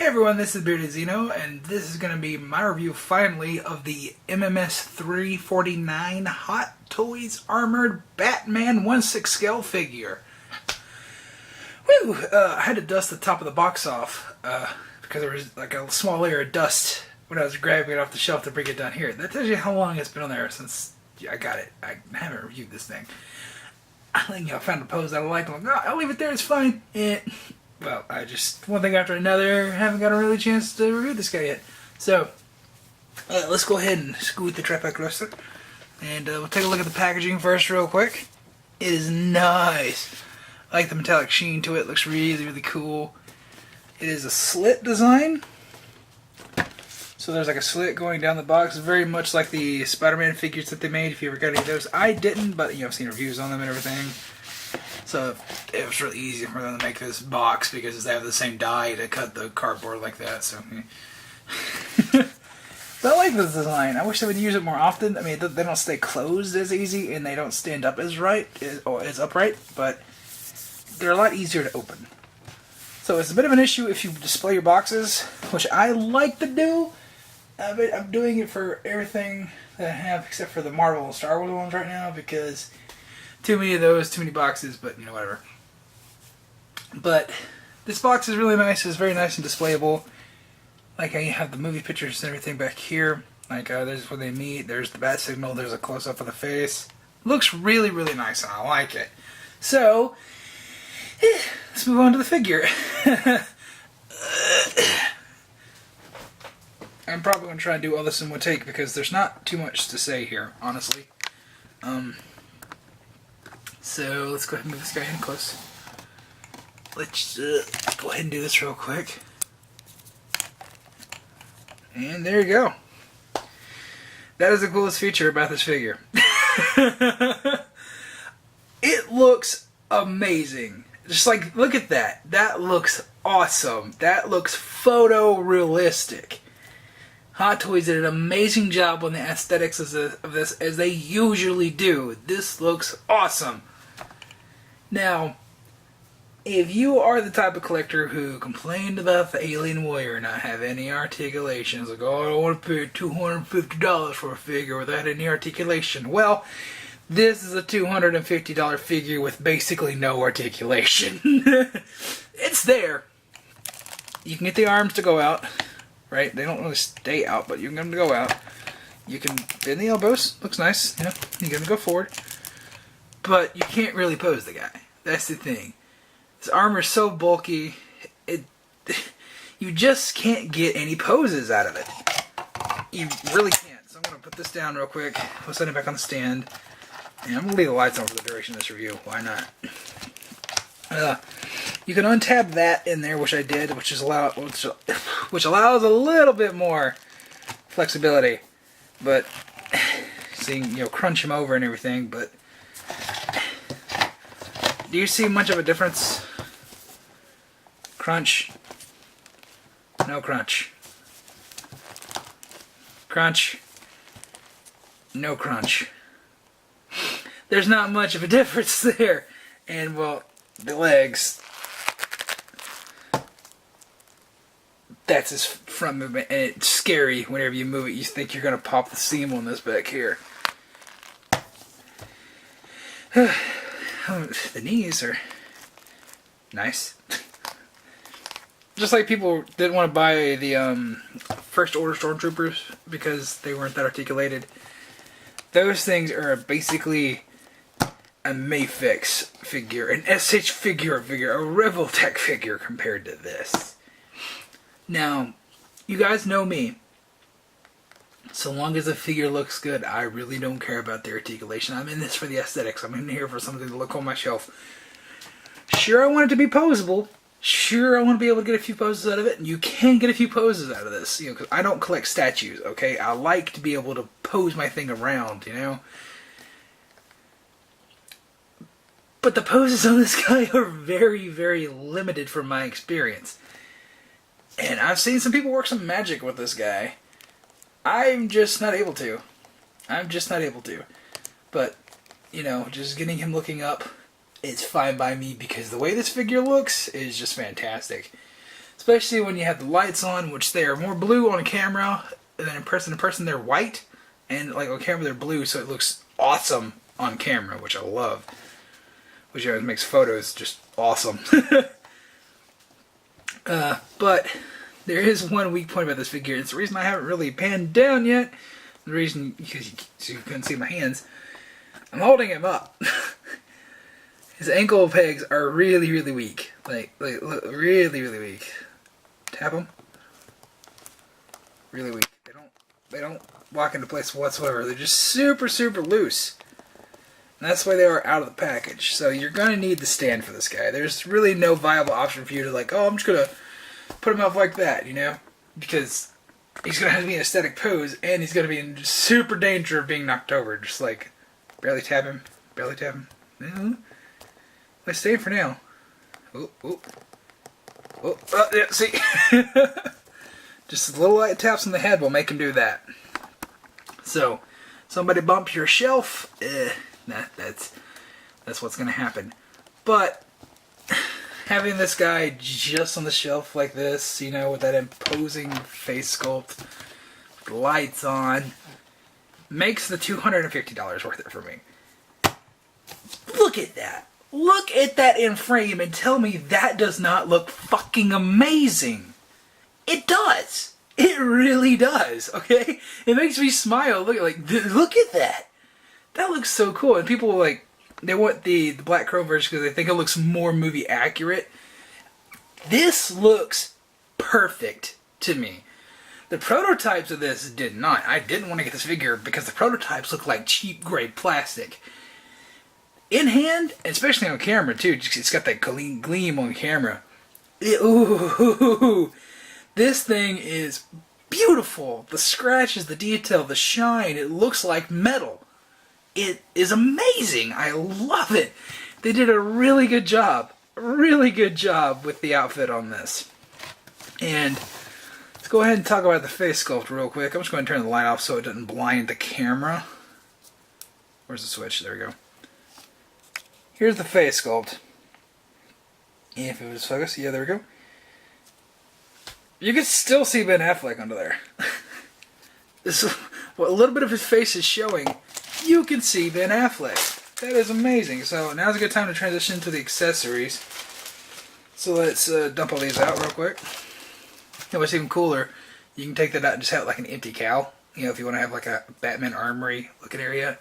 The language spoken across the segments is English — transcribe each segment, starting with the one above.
Hey everyone, this is Bearded Zeno, and this is going to be my review finally of the MMS 349 Hot Toys Armored Batman 1/6 scale figure. Whew! I had to dust the top of the box off because there was like a small layer of dust when I was grabbing it off the shelf to bring it down here. That tells you how long it's been on there since I got it. I haven't reviewed this thing. I think I found a pose that I liked. I'm like, oh, I'll leave it there, it's fine. Well, I just, one thing after another, haven't got a really chance to review this guy yet. So, let's go ahead and scoot the tripod closer. And we'll take a look at the packaging first real quick. It is nice. I like the metallic sheen to it. Looks really, really cool. It is a slit design. So there's like a slit going down the box. Very much like the Spider-Man figures that they made, if you ever got any of those. I didn't, but I've seen reviews on them and everything. So it was really easy for them to make this box because they have the same die to cut the cardboard like that. So, but I like this design. I wish they would use it more often. I mean, they don't stay closed as easy and they don't stand up as upright, but they're a lot easier to open. So it's a bit of an issue if you display your boxes, which I like to do. But I'm doing it for everything that I have except for the Marvel and Star Wars ones right now because too many of those, too many boxes, but whatever. But this box is really nice. It's very nice and displayable. Like, I have the movie pictures and everything back here. Like, there's where they meet. There's the bat signal. There's a close-up of the face. Looks really, really nice, and I like it. So, let's move on to the figure. I'm probably going to try and do all this in one take because there's not too much to say here, honestly. So let's go ahead and move this guy in close. Let's go ahead and do this real quick. And there you go. That is the coolest feature about this figure. It looks amazing. Just like, look at that. That looks awesome. That looks photorealistic. Hot Toys did an amazing job on the aesthetics of this, as they usually do. This looks awesome. Now, if you are the type of collector who complained about the Alien Warrior not having any articulations, like, oh, I don't want to pay $250 for a figure without any articulation, well, this is a $250 figure with basically no articulation. It's there. You can get the arms to go out, right? They don't really stay out, but you can get them to go out. You can bend the elbows. Looks nice. You get them to go forward. But you can't really pose the guy. That's the thing. His armor is so bulky, you just can't get any poses out of it. You really can't. So I'm going to put this down real quick. We'll set it back on the stand. And I'm going to leave the lights on for the duration of this review. Why not? You can untab that in there, which I did, which allows a little bit more flexibility. But, so you can, crunch him over and everything, but do you see much of a difference? Crunch. No crunch. Crunch. No crunch. There's not much of a difference there. And, well, the legs. That's his front movement. And it's scary whenever you move it. You think you're going to pop the seam on this back here. The knees are nice. Just like people didn't want to buy the First Order Stormtroopers because they weren't that articulated. Those things are basically a Mayfix figure, an SH figure, a Revoltech figure compared to this. Now, you guys know me. So long as the figure looks good, I really don't care about the articulation. I'm in this for the aesthetics. I'm in here for something to look on my shelf. Sure, I want it to be posable. Sure, I want to be able to get a few poses out of it. And you can get a few poses out of this. Because I don't collect statues, okay? I like to be able to pose my thing around, But the poses on this guy are very, very limited from my experience. And I've seen some people work some magic with this guy. I'm just not able to. But, just getting him looking up, it's fine by me because the way this figure looks is just fantastic. especially when you have the lights on, which they are more blue on camera than in person. In person, they're white, and like on camera, they're blue, so it looks awesome on camera, which I love. Which always makes photos just awesome. But there is one weak point about this figure. It's the reason I haven't really panned down yet. The reason, because you couldn't see my hands. I'm holding him up. His ankle pegs are really, really weak. Like look, really, really weak. Tap them. Really weak. They don't lock into place whatsoever. They're just super, super loose. And that's why they are out of the package. So you're going to need the stand for this guy. There's really no viable option for you to like, oh, I'm just going to put him up like that, you know? Because he's going to have to be in a static pose, and he's going to be in super danger of being knocked over. Just like, barely tap him, barely tap him. Mm-hmm. Let's stay for now. Oh, oh. Oh, yeah, see? Just little light taps on the head will make him do that. So, somebody bump your shelf, that's what's going to happen. But having this guy just on the shelf like this, you know, with that imposing face sculpt, lights on, makes the $250 worth it for me. Look at that. Look at that in frame and tell me that does not look fucking amazing. It does. It really does, okay? It makes me smile. Look at that. That looks so cool. And people like, they want the black chrome version because they think it looks more movie accurate. This looks perfect to me. The prototypes of this did not. I didn't want to get this figure because the prototypes look like cheap grade plastic. In hand, especially on camera too, it's got that gleam on camera. Ooh, this thing is beautiful. The scratches, the detail, the shine, it looks like metal. It is amazing. I love it. They did a really good job. Really good job with the outfit on this. And let's go ahead and talk about the face sculpt real quick. I'm just going to turn the light off so it doesn't blind the camera. Where's the switch? There we go. Here's the face sculpt. If it was focused, yeah, there we go. You can still see Ben Affleck under there. This is, what a little bit of his face is showing. You can see Ben Affleck. That is amazing. So now's a good time to transition to the accessories. So let's dump all these out real quick. And what's even cooler, you can take that out and just have like an empty cowl. You know, if you want to have like a Batman armory looking area,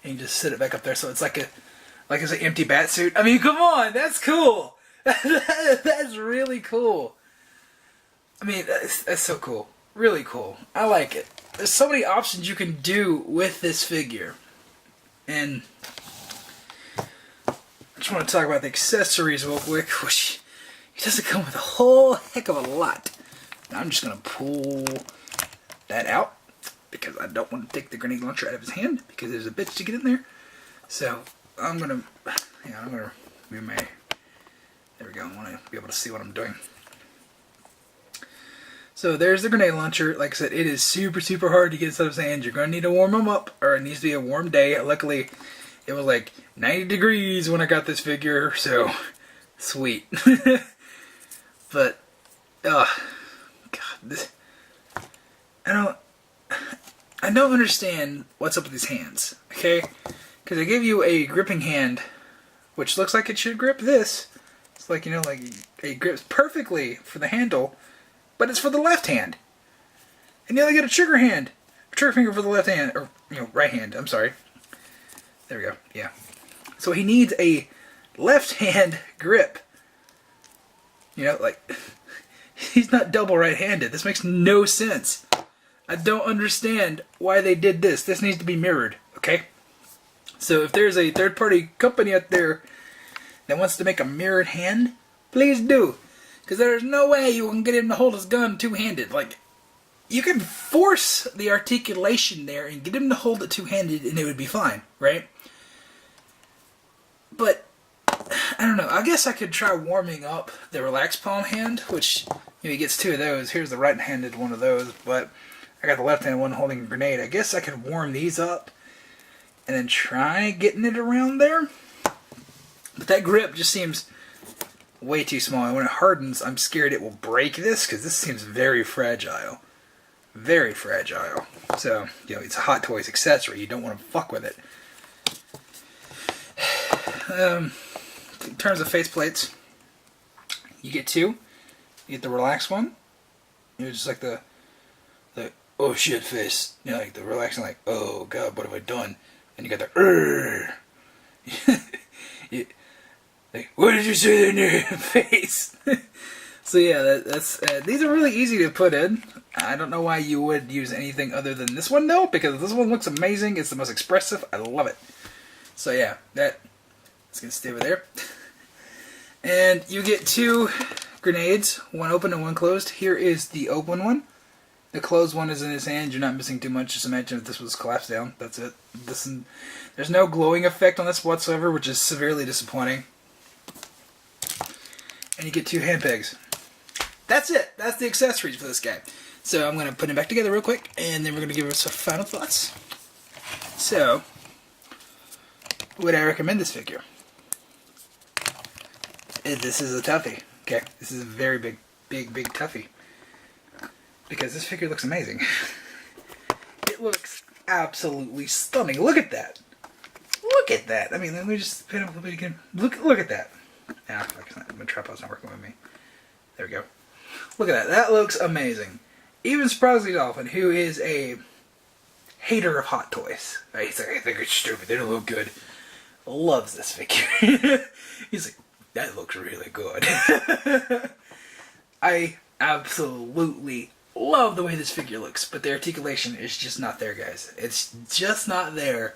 and you just sit it back up there, so it's like it's an empty bat suit. I mean, come on, that's cool. That's really cool. I mean, that's so cool. Really cool. I like it. There's so many options you can do with this figure. And I just want to talk about the accessories real quick, which it doesn't come with a whole heck of a lot. Now I'm just going to pull that out because I don't want to take the grenade launcher out of his hand because there's a bitch to get in there. So I'm going to move my, there we go, I want to be able to see what I'm doing. So there's the grenade launcher. Like I said, it is super, super hard to get inside of his hands. You're going to need to warm them up, or it needs to be a warm day. Luckily, it was like 90 degrees when I got this figure, so sweet. But, God, this, I don't understand what's up with these hands, okay? Because I give you a gripping hand, which looks like it should grip this. It's like, you know, like it grips perfectly for the handle, but it's for the left hand. And you only get a trigger finger for the left hand, or, you know, right hand, I'm sorry. There we go, yeah. So he needs a left hand grip. You know, like, he's not double right-handed. This makes no sense. I don't understand why they did this. This needs to be mirrored, okay? So if there's a third-party company out there that wants to make a mirrored hand, please do. Because there's no way you can get him to hold his gun two-handed. Like, you can force the articulation there and get him to hold it two-handed and it would be fine, right? But, I don't know. I guess I could try warming up the relax palm hand, which, you know, he gets two of those. Here's the right-handed one of those, but I got the left-handed one holding a grenade. I guess I could warm these up and then try getting it around there. But that grip just seems way too small. And when it hardens, I'm scared it will break this because this seems very fragile. Very fragile. So, you know, it's a Hot Toys accessory. You don't want to fuck with it. In terms of faceplates, you get two. You get the relaxed one. You know, just like the oh shit face. You know, like the relaxing, like, oh god, what have I done? And you got the like, what did you say in your face? So yeah, that's these are really easy to put in. I don't know why you would use anything other than this one though, because this one looks amazing. It's the most expressive. I love it. So yeah, that's gonna stay over there. And you get two grenades, one open and one closed. Here is the open one. The closed one is in his hand. You're not missing too much. Just imagine if this was collapsed down. That's it. There's no glowing effect on this whatsoever, which is severely disappointing. And you get two hand pegs. That's it. That's the accessories for this guy. So I'm going to put him back together real quick, and then we're going to give us some final thoughts. So, would I recommend this figure? This is a toughie. Okay, this is a very big toughie. Because this figure looks amazing. It looks absolutely stunning. Look at that. Look at that. I mean, let me just pin up a little bit again. Look at that. Yeah, my tripod's not working with me. There we go. Look at that. That looks amazing. Even Sprowsy Dolphin, who is a hater of Hot Toys. Right? He's like, I think it's stupid. They don't look good. Loves this figure. He's like, that looks really good. I absolutely love the way this figure looks, but the articulation is just not there, guys. It's just not there.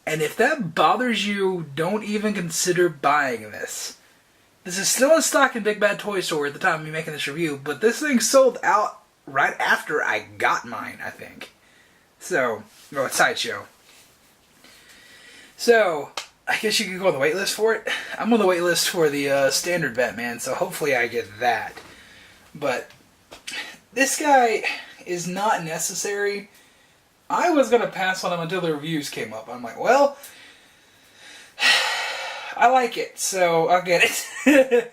And if that bothers you, don't even consider buying this. This is still in stock in Big Bad Toy Store at the time of me making this review, but this thing sold out right after I got mine, I think. So, or Sideshow. So, I guess you could go on the wait list for it. I'm on the wait list for the standard Batman, so hopefully I get that. But this guy is not necessary. I was going to pass on him until the reviews came up. I'm like, well, I like it, so I'll get it.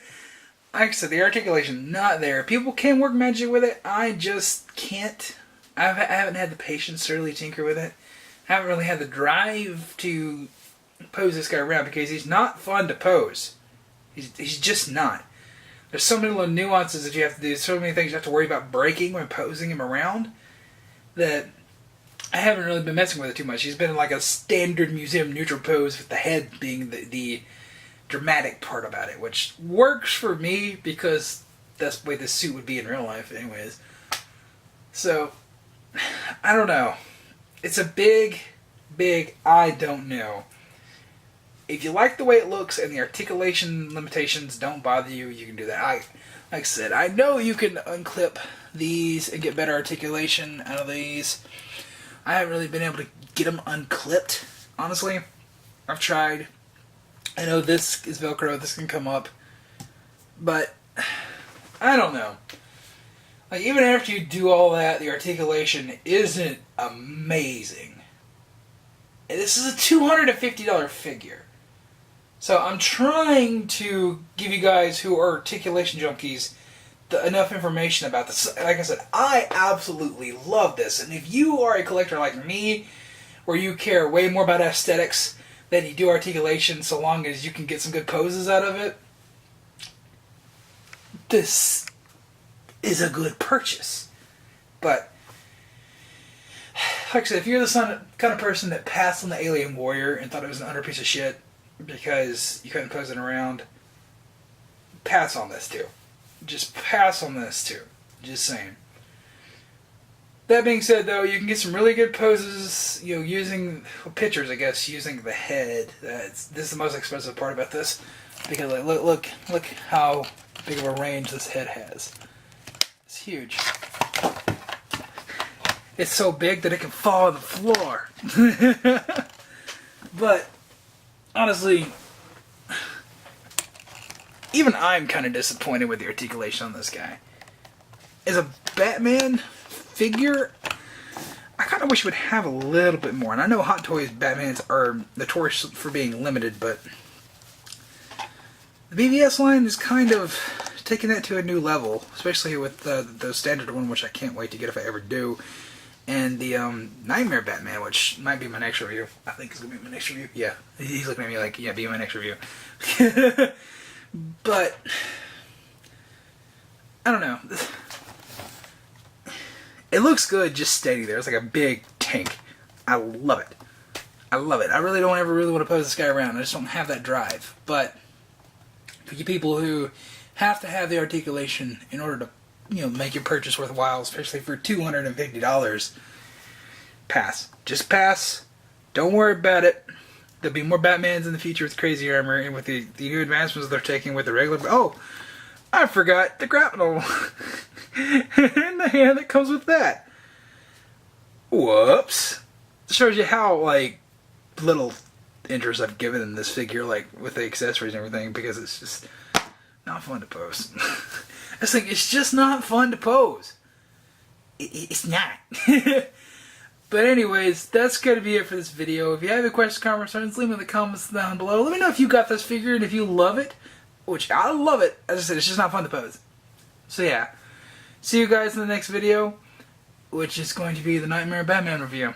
Like I said, the articulation, not there. People can work magic with it. I just can't. I haven't had the patience to really tinker with it. I haven't really had the drive to pose this guy around because he's not fun to pose. He's just not. There's so many little nuances that you have to do, so many things you have to worry about breaking when posing him around, that I haven't really been messing with it too much. He's been in like a standard museum neutral pose with the head being the dramatic part about it, which works for me because that's the way this suit would be in real life anyways. So, I don't know. It's a big I don't know. If you like the way it looks and the articulation limitations don't bother you, you can do that. Like I said, I know you can unclip these and get better articulation out of these. I haven't really been able to get them unclipped, honestly. I've tried. I know this is Velcro, this can come up. But, I don't know. Like, even after you do all that, the articulation isn't amazing. And this is a $250 figure. So I'm trying to give you guys who are articulation junkies enough information about this. Like I said, I absolutely love this. And if you are a collector like me, where you care way more about aesthetics than you do articulation, so long as you can get some good poses out of it, this is a good purchase. But, like I said, if you're the kind of person that passed on the Alien Warrior and thought it was an utter piece of shit because you couldn't pose it around, pass on this too. Just pass on this too. Just saying. That being said, though, you can get some really good poses, you know, using pictures, I guess, using the head. This is the most expensive part about this, because like, look how big of a range this head has. It's huge. It's so big that it can fall on the floor. But honestly, even I'm kind of disappointed with the articulation on this guy. As a Batman figure, I kind of wish it would have a little bit more. And I know Hot Toys Batmans are notorious for being limited, but The BVS line is kind of taking that to a new level, especially with the standard one, which I can't wait to get if I ever do, and the Nightmare Batman, which might be my next review. I think it's going to be my next review. Yeah, he's looking at me like, yeah, be my next review. But, I don't know. It looks good just standing there. It's like a big tank. I love it. I love it. I really don't ever really want to pose this guy around. I just don't have that drive. But for you people who have to have the articulation in order to, make your purchase worthwhile, especially for $250, pass. Just pass. Don't worry about it. There'll be more Batmans in the future with crazy armor and with the new advancements they're taking with the regular. Oh, I forgot the grapnel and the hand that comes with that. Whoops. It shows you how little interest I've given in this figure, with the accessories and everything, because it's just not fun to pose. I think it's just not fun to pose. It's not. But anyways, that's going to be it for this video. If you have any questions, comments, leave them in the comments down below. Let me know if you got this figure and if you love it, which I love it. As I said, it's just not fun to pose. So yeah, see you guys in the next video, which is going to be the Nightmare Batman review.